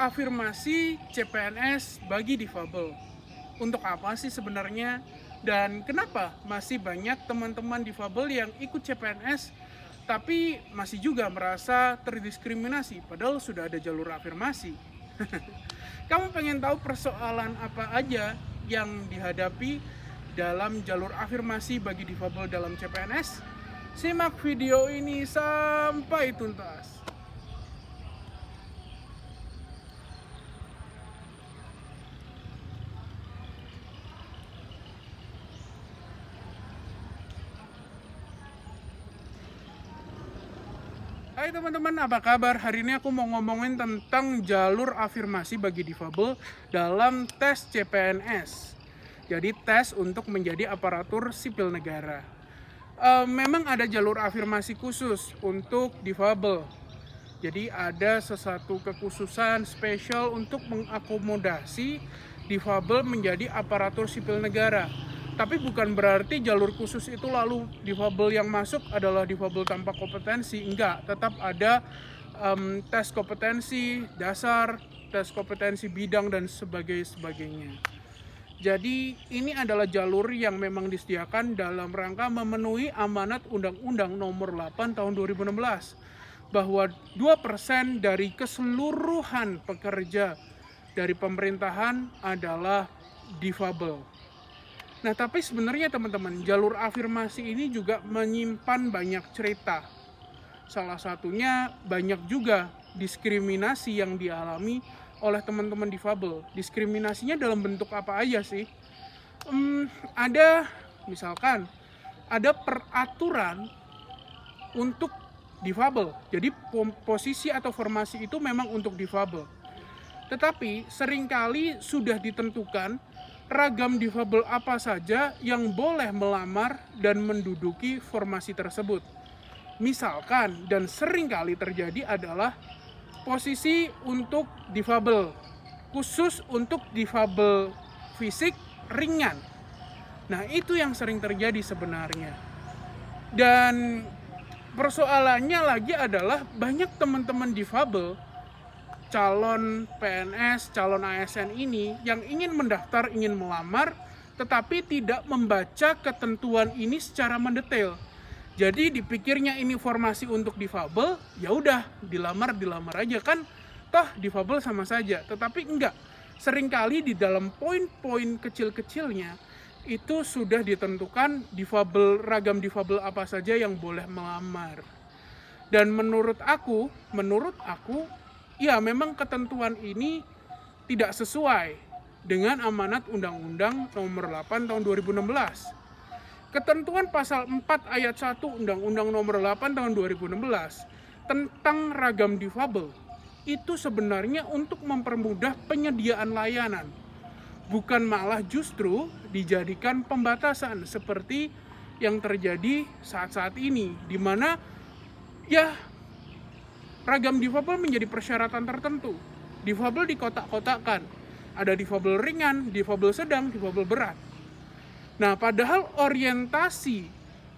afirmasi CPNS bagi difabel. Untuk apa sih sebenarnya? Dan kenapa masih banyak teman-teman difabel yang ikut CPNS tapi masih juga merasa terdiskriminasi padahal sudah ada jalur afirmasi? Kamu pengen tahu persoalan apa aja yang dihadapi dalam jalur afirmasi bagi difabel dalam CPNS? Simak video ini sampai tuntas. Hai teman-teman, apa kabar? Hari ini aku mau ngomongin tentang jalur afirmasi bagi difabel dalam tes CPNS. Jadi tes untuk menjadi aparatur sipil negara. Memang ada jalur afirmasi khusus untuk difabel. Jadi ada sesuatu kekhususan spesial untuk mengakomodasi difabel menjadi aparatur sipil negara. Tapi bukan berarti jalur khusus itu lalu difabel yang masuk adalah difabel tanpa kompetensi. Enggak, tetap ada tes kompetensi dasar, tes kompetensi bidang, dan sebagainya. Jadi ini adalah jalur yang memang disediakan dalam rangka memenuhi amanat Undang-Undang Nomor 8 Tahun 2016 bahwa 2% dari keseluruhan pekerja dari pemerintahan adalah difabel. Nah, tapi sebenarnya teman-teman, jalur afirmasi ini juga menyimpan banyak cerita. Salah satunya banyak juga diskriminasi yang dialami oleh teman-teman difabel. Diskriminasinya dalam bentuk apa aja sih? Misalkan, ada peraturan untuk difabel. Jadi posisi atau formasi itu memang untuk difabel. Tetapi seringkali sudah ditentukan ragam difabel apa saja yang boleh melamar dan menduduki formasi tersebut. Misalkan, dan seringkali terjadi adalah posisi untuk difabel, khusus untuk difabel fisik ringan. Nah, itu yang sering terjadi sebenarnya. Dan persoalannya lagi adalah banyak teman-teman difabel, calon PNS, calon ASN ini yang ingin mendaftar, ingin melamar, tetapi tidak membaca ketentuan ini secara mendetail. Jadi dipikirnya ini formasi untuk difabel, ya udah dilamar aja kan, toh difabel sama saja. Tetapi enggak, seringkali di dalam poin-poin kecil-kecilnya itu sudah ditentukan ragam difabel apa saja yang boleh melamar. Dan menurut aku ya memang ketentuan ini tidak sesuai dengan amanat Undang-Undang Nomor 8 Tahun 2016. Ketentuan pasal 4 ayat 1 Undang-Undang Nomor 8 Tahun 2016 tentang ragam difabel itu sebenarnya untuk mempermudah penyediaan layanan, bukan malah justru dijadikan pembatasan seperti yang terjadi saat-saat ini, di mana ya ragam difabel menjadi persyaratan tertentu. Difabel dikotak-kotakkan. Ada difabel ringan, difabel sedang, difabel berat. Nah, padahal orientasi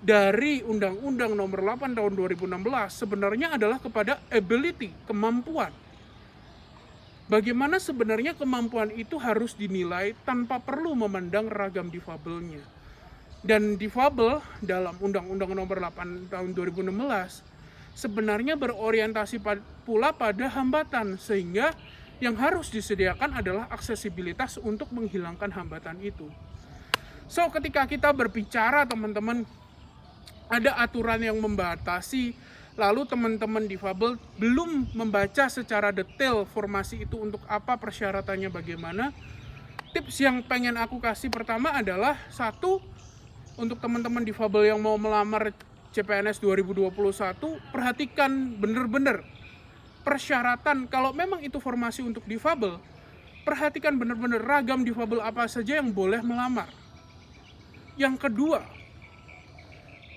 dari Undang-Undang Nomor 8 Tahun 2016 sebenarnya adalah kepada ability, kemampuan. Bagaimana sebenarnya kemampuan itu harus dinilai tanpa perlu memandang ragam difabelnya. Dan difabel dalam Undang-Undang Nomor 8 Tahun 2016 sebenarnya berorientasi pula pada hambatan, sehingga yang harus disediakan adalah aksesibilitas untuk menghilangkan hambatan itu. So, ketika kita berbicara teman-teman, ada aturan yang membatasi, lalu teman-teman difabel belum membaca secara detail formasi itu untuk apa, persyaratannya bagaimana. Tips yang pengen aku kasih pertama adalah, satu, untuk teman-teman difabel yang mau melamar CPNS 2021, perhatikan benar-benar persyaratan. Kalau memang itu formasi untuk difabel, perhatikan benar-benar ragam difabel apa saja yang boleh melamar. Yang kedua,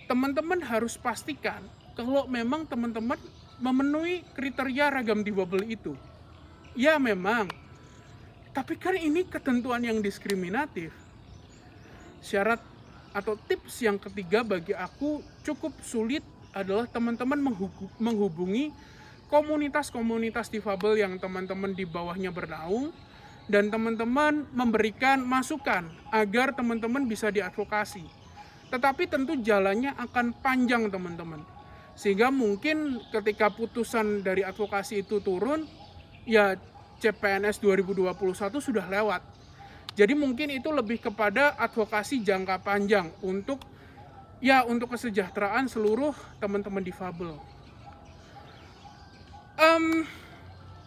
teman-teman harus pastikan kalau memang teman-teman memenuhi kriteria ragam difabel itu. Ya memang, tapi kan ini ketentuan yang diskriminatif. Syarat atau tips yang ketiga bagi aku cukup sulit adalah teman-teman menghubungi komunitas-komunitas difabel yang teman-teman di bawahnya bernaung, dan teman-teman memberikan masukan agar teman-teman bisa diadvokasi. Tetapi tentu jalannya akan panjang teman-teman. Sehingga mungkin ketika putusan dari advokasi itu turun, ya CPNS 2021 sudah lewat. Jadi mungkin itu lebih kepada advokasi jangka panjang untuk kesejahteraan seluruh teman-teman difabel.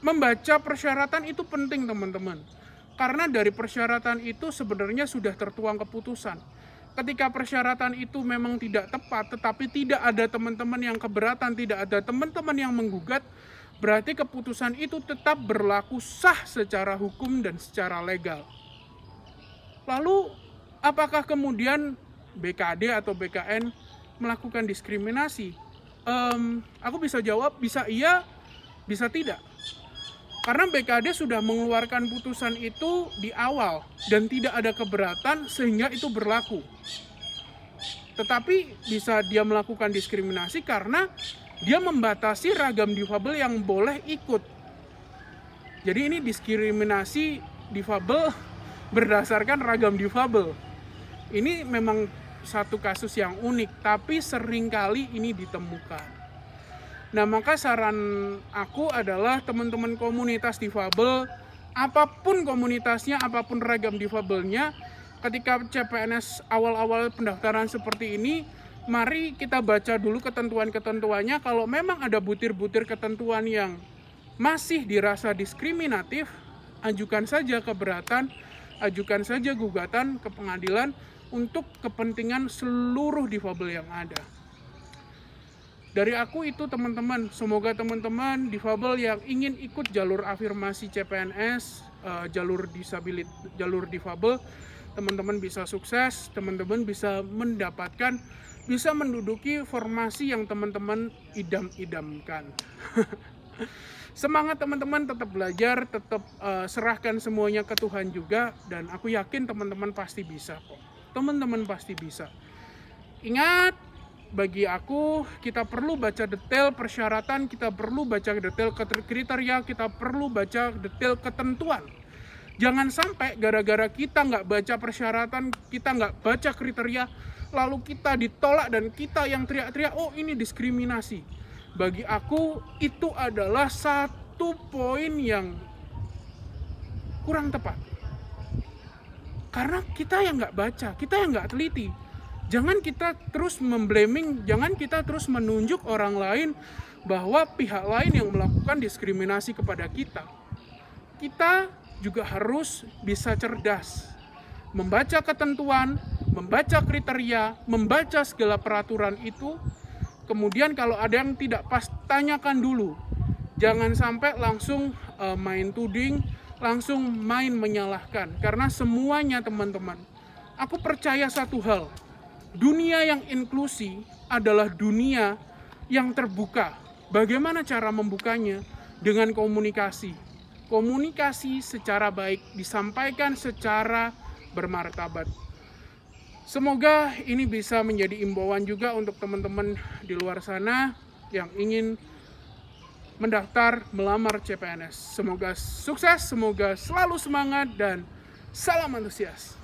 Membaca persyaratan itu penting teman-teman, karena dari persyaratan itu sebenarnya sudah tertuang keputusan. Ketika persyaratan itu memang tidak tepat, tetapi tidak ada teman-teman yang keberatan, tidak ada teman-teman yang menggugat, berarti keputusan itu tetap berlaku sah secara hukum dan secara legal. Lalu apakah kemudian BKD atau BKN melakukan diskriminasi? Aku bisa jawab, bisa iya, bisa tidak. Karena BKD sudah mengeluarkan putusan itu di awal dan tidak ada keberatan sehingga itu berlaku. Tetapi bisa dia melakukan diskriminasi karena dia membatasi ragam difabel yang boleh ikut. Jadi ini diskriminasi difabel berdasarkan ragam difabel. Ini memang satu kasus yang unik, tapi seringkali ini ditemukan. Nah, maka saran aku adalah teman-teman komunitas difabel, apapun komunitasnya, apapun ragam difabelnya, ketika CPNS awal-awal pendaftaran seperti ini, mari kita baca dulu ketentuan-ketentuannya. Kalau memang ada butir-butir ketentuan yang masih dirasa diskriminatif, ajukan saja keberatan, ajukan saja gugatan ke pengadilan untuk kepentingan seluruh difabel yang ada. Dari aku itu teman-teman, semoga teman-teman difabel yang ingin ikut jalur afirmasi CPNS, jalur difabel, teman-teman bisa sukses, teman-teman bisa mendapatkan, bisa menduduki formasi yang teman-teman idam-idamkan. Semangat teman-teman, tetap belajar, tetap serahkan semuanya ke Tuhan juga, dan aku yakin teman-teman pasti bisa kok. Teman-teman pasti bisa. Ingat, bagi aku, kita perlu baca detail persyaratan, kita perlu baca detail kriteria, kita perlu baca detail ketentuan. Jangan sampai gara-gara kita nggak baca persyaratan, kita nggak baca kriteria, lalu kita ditolak dan kita yang teriak-teriak, oh ini diskriminasi. Bagi aku, itu adalah satu poin yang kurang tepat. Karena kita yang nggak baca, kita yang nggak teliti. Jangan kita terus memblaming, jangan kita terus menunjuk orang lain bahwa pihak lain yang melakukan diskriminasi kepada kita. Kita juga harus bisa cerdas, membaca ketentuan, membaca kriteria, membaca segala peraturan itu. Kemudian kalau ada yang tidak pas, tanyakan dulu. Jangan sampai langsung main tuding, langsung main menyalahkan. Karena semuanya teman-teman, aku percaya satu hal. Dunia yang inklusi adalah dunia yang terbuka. Bagaimana cara membukanya? Dengan komunikasi. Komunikasi secara baik, disampaikan secara bermartabat. Semoga ini bisa menjadi imbauan juga untuk teman-teman di luar sana yang ingin mendaftar melamar CPNS. Semoga sukses, semoga selalu semangat, dan salam antusias.